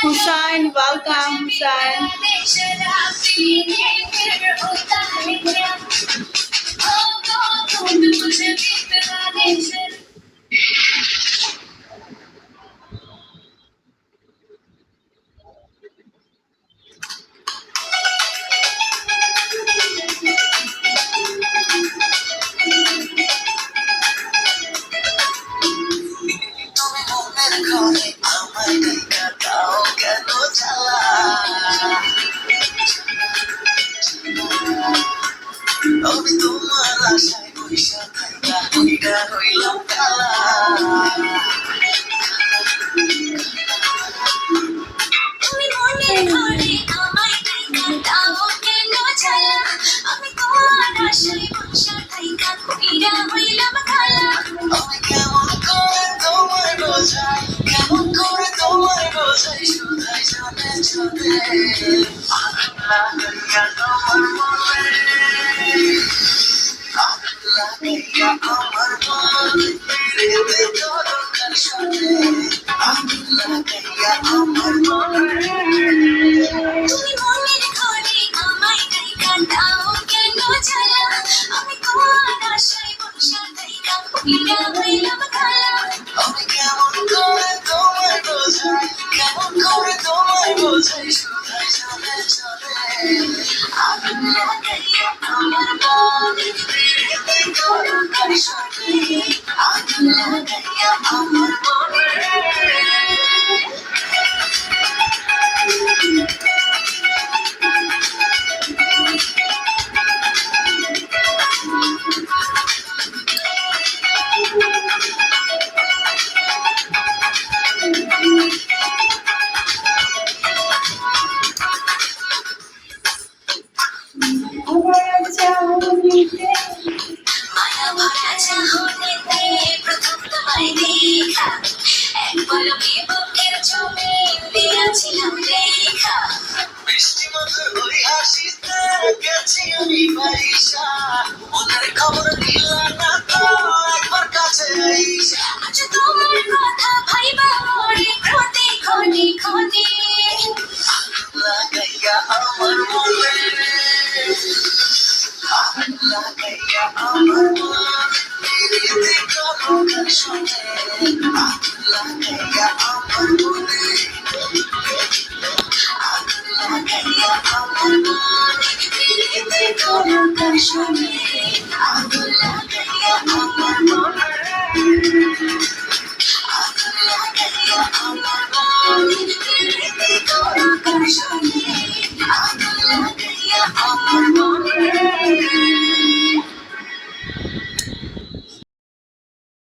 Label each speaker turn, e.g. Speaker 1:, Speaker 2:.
Speaker 1: Hussain, welcome, Hussain.
Speaker 2: আমি তোমার আশায় বৈশা থাকা হইরা হইলাম কালা তুমি মনের ঘরে আমায় ডাইকা দাও কেন জ্বালা আমি তোমার আশায় বৈশা থাকা হইরা হইলাম কালা আমি কেমন করে তোমায় বোঝাই কেমন করে তোমায় বোঝাই শুধাই জানে জানে আল্লাহ কইয়া তোমার মনে লাগাইয়া আমার মন ফিরে দরকার সাথে আমি লাগাইয়া আমার মনে তুমি মনের ঘরে আমায় ডাইকা দাও কেন জ্বালা আমি তোমার আশায় বসা ডাইকা হইরা হইলাম কালা আমি কেমন করে তোমায় বোঝাই কেমন করে তোমায় বোঝাই শুধাই জানে জানে আমি লাগাইয়া আমার মন দরকার সাথে আমি লাগাইয়া আমার মনে মায়া ভরা চাহনিতে প্রথম তোমায় দেখা এক পলকে বুকের জমে দিয়েছিলাম লেখা বৃষ্টি মধুর ওই হাসিতে গেছি আমি বাইশা মনের খবর দিলা না তো একবার কাছে আইসা আজ তোমার কথা ভাইবা মরে প্রতি ক্ষণে ক্ষণে লাগাইয়া আমার মনে লাগাইয়া আমার মন ফিরিতে দরকার শুনে লাগাইয়া আমার মনে লাগাইয়া আমার মন ফিরিতে দরকার শুনে লাগাইয়া আমার মনে